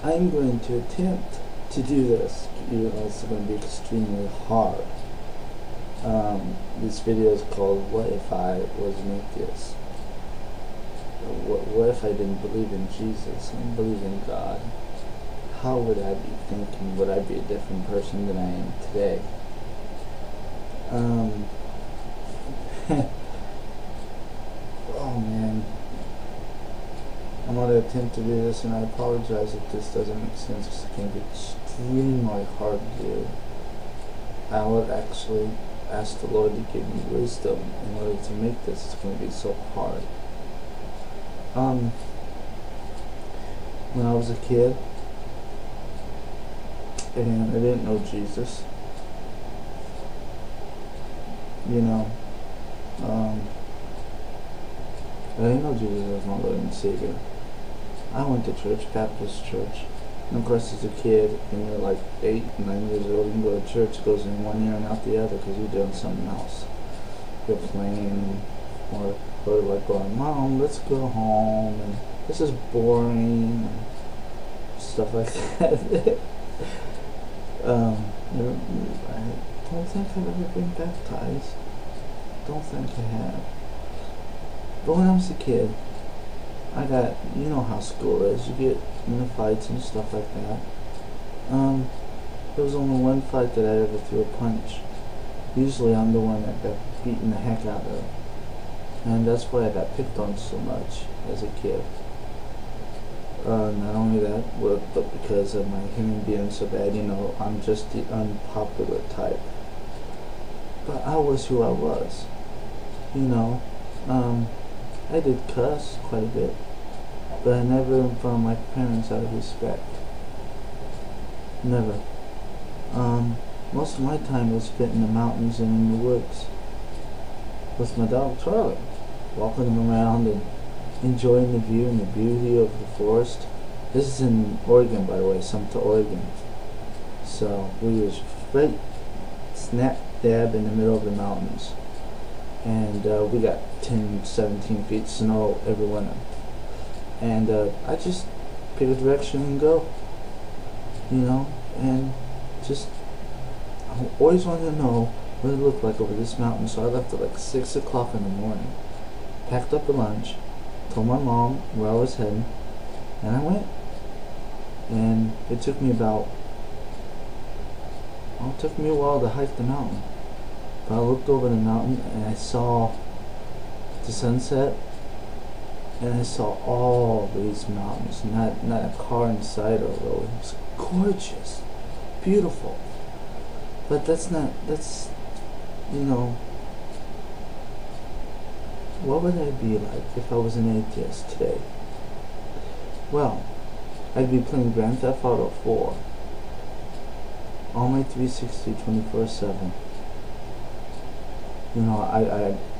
I'm going to attempt to do this, even though it's going to be extremely hard. This video is called "What If I Was an Atheist?" What if I didn't believe in Jesus? I didn't believe in God. How would I be thinking? Would I be a different person than I am today? Oh man. I'm going to attempt to do this, and I apologize if this doesn't make sense, because it can be extremely hard to do. I would actually ask the Lord to give me wisdom in order to make this. It's going to be so hard. When I was a kid, and I didn't know Jesus, you know, I didn't know Jesus as my Lord and Savior. I went to church, Baptist church, and of course as a kid, when you're like 8, 9 years old, you can go to church, it goes in one ear and out the other because you're doing something else. You're playing, or like going, Mom, let's go home, and this is boring, and stuff like that. I don't think I've ever been baptized. Don't think I have. But when I was a kid, I got, you know how school is, you get into fights and stuff like that. There was only one fight that I ever threw a punch. Usually I'm the one that got beaten the heck out of. And that's why I got picked on so much as a kid. Not only that, but because of my hearing being so bad, you know, I'm just the unpopular type. But I was who I was, you know. I did cuss quite a bit, but I never in front of my parents out of respect. Never. Most of my time was spent in the mountains and in the woods with my dog Charlie, walking him around and enjoying the view and the beauty of the forest. This is in Oregon, by the way, Sumter, Oregon. So we was right snap dab in the middle of the mountains. And we got 10, 17 feet snow every winter. And I just pick a direction and go, you know, and just, I always wanted to know what it looked like over this mountain. So I left at like 6 o'clock in the morning, packed up a lunch, told my mom where I was heading, and I went. And it took me about, well, it took me a while to hike the mountain. But I looked over the mountain and I saw the sunset, and I saw all these mountains, not a car in sight or a road. It was gorgeous, beautiful. But that's, you know, what would I be like if I was an atheist today? Well, I'd be playing Grand Theft Auto 4 on my 360 24/7. You know,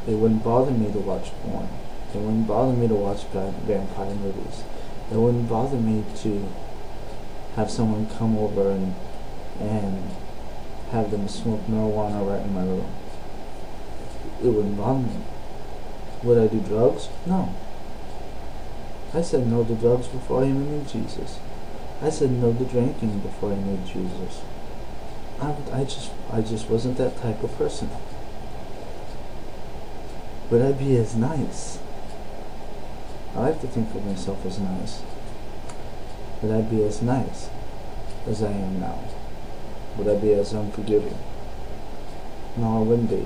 it wouldn't bother me to watch porn. It wouldn't bother me to watch vampire movies. It wouldn't bother me to have someone come over and have them smoke marijuana right in my room. It wouldn't bother me. Would I do drugs? No. I said no to drugs before I even knew Jesus. I said no to drinking before I knew Jesus. I just wasn't that type of person. Would I be as nice? I like to think of myself as nice. Would I be as nice as I am now? Would I be as unforgiving? No, I wouldn't be.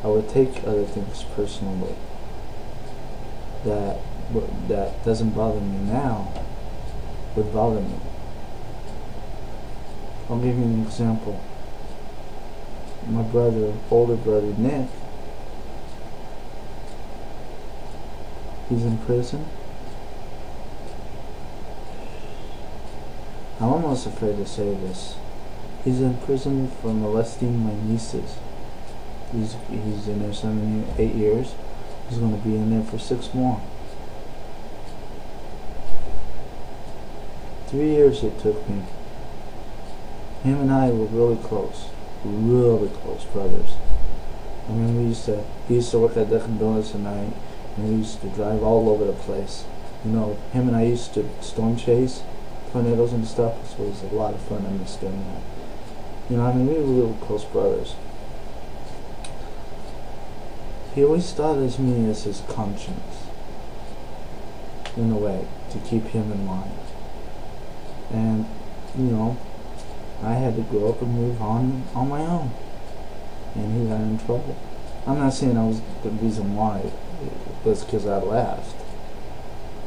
I would take other things personally. That doesn't bother me now would bother me. I'll give you an example. My older brother Nick, he's in prison. I'm almost afraid to say this. He's in prison for molesting my nieces. He's in there 8 years. He's going to be in there for 6 more. 3 years it took me. Him and I were really close brothers. I mean, he used to work at Dunkin' Donuts at night, and we used to drive all over the place. You know, him and I used to storm chase tornadoes and stuff. So it was a lot of fun. I miss doing that. You know, I mean, we were real close brothers. He always thought of me as his conscience, in a way, to keep him in mind. And, you know, I had to grow up and move on my own. And he got in trouble. I'm not saying I was the reason why. It was because I left.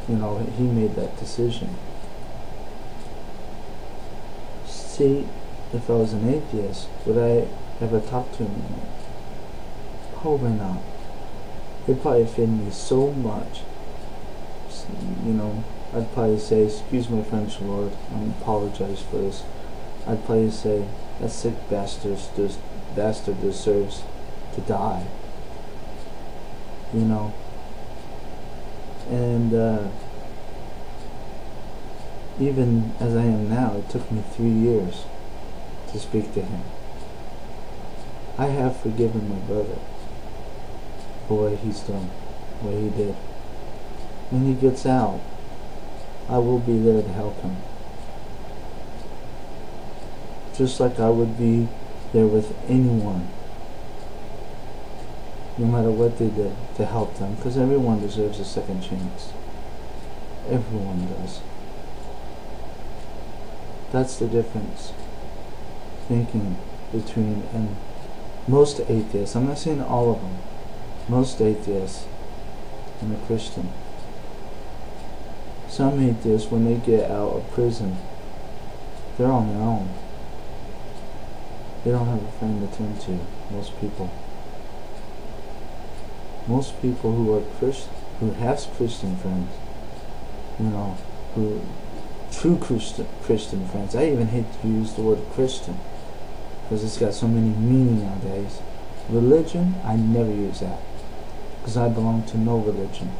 You know, he made that decision. See, if I was an atheist, would I ever talk to him anymore? Probably not. He'd probably offend me so much. You know, I'd probably say, excuse my French, Lord, I apologize for this. I'd probably say, that sick bastard deserves to die. You know? And even as I am now, it took me 3 years to speak to him. I have forgiven my brother for what he's done, what he did. When he gets out, I will be there to help him. Just like I would be there with anyone, no matter what they did, to help them, because everyone deserves a second chance. Everyone does. That's the difference thinking between, and most atheists, I'm not saying all of them, most atheists and a Christian. Some atheists, when they get out of prison, they're on their own. They don't have a friend to turn to, most people. Most people who are who have Christian friends, you know, true Christian friends. I even hate to use the word Christian because it's got so many meanings nowadays. Religion, I never use that because I belong to no religion.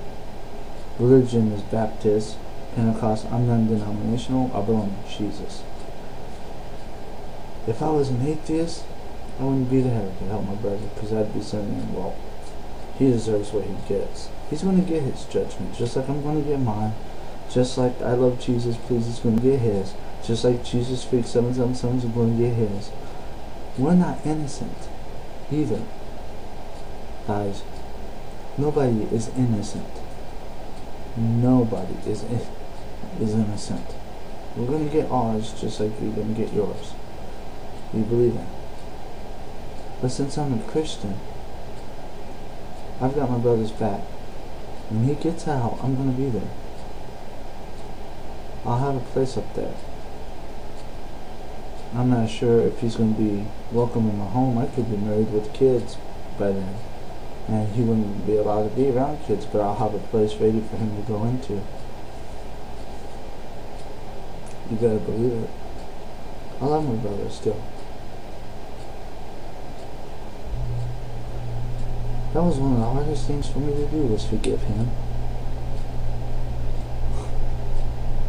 Religion is Baptist, Pentecost. I'm non-denominational. I belong to Jesus. If I was an atheist, I wouldn't be there to help my brother because I'd be saying, well, he deserves what he gets. He's going to get his judgment, just like I'm going to get mine. Just like I love Jesus, please, he's going to get his. Just like Jesus freaked 777 is going to get his. We're not innocent either, guys. Nobody is innocent. Nobody is innocent. We're going to get ours just like you're going to get yours. You believe that? But since I'm a Christian, I've got my brother's back. When he gets out, I'm going to be there. I'll have a place up there. I'm not sure if he's going to be welcome in my home. I could be married with kids by then, and he wouldn't be allowed to be around kids, but I'll have a place ready for him to go into. You better believe it. I love my brother still. That was one of the hardest things for me to do, was forgive him.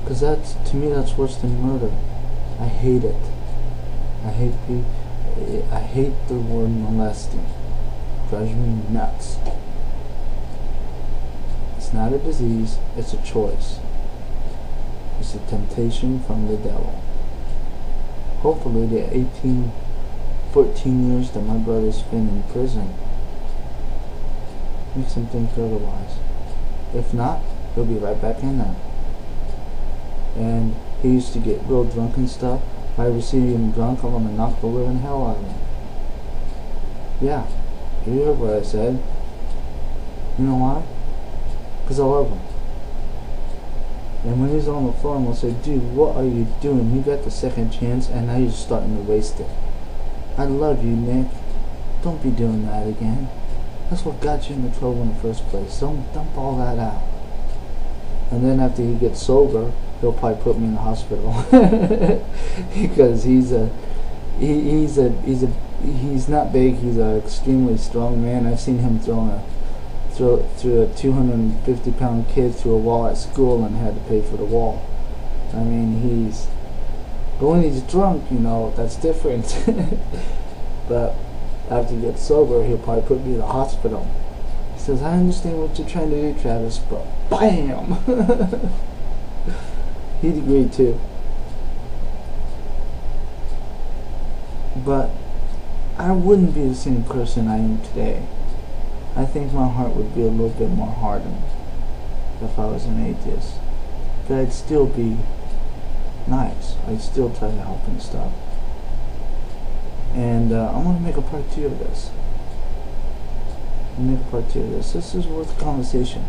Because to me, that's worse than murder. I hate it. I hate the word molesting. It drives me nuts. It's not a disease, it's a choice. It's a temptation from the devil. Hopefully the 14 years that my brother spent in prison makes him think otherwise. If not, he'll be right back in there. And he used to get real drunk and stuff. If I ever see him drunk, I'm gonna knock the living hell out of him. Yeah, you heard what I said. You know why? Because I love him. And when he's on the floor, I'm gonna say, dude, what are you doing? You got the second chance, and now you're starting to waste it. I love you, Nick. Don't be doing that again. That's what got you into trouble in the first place. Don't dump all that out. And then after he gets sober, he'll probably put me in the hospital because he's not big. He's an extremely strong man. I've seen him throw a 250-pound kid through a wall at school and had to pay for the wall. I mean, but when he's drunk, you know, that's different. But after he gets sober, he'll probably put me in the hospital. says, I understand what you're trying to do, Travis, but BAM! He'd agree too. But I wouldn't be the same person I am today. I think my heart would be a little bit more hardened if I was an atheist. But I'd still be nice. I'd still try to help and stuff. And I'm going to make a part 2 of this. This is worth a conversation.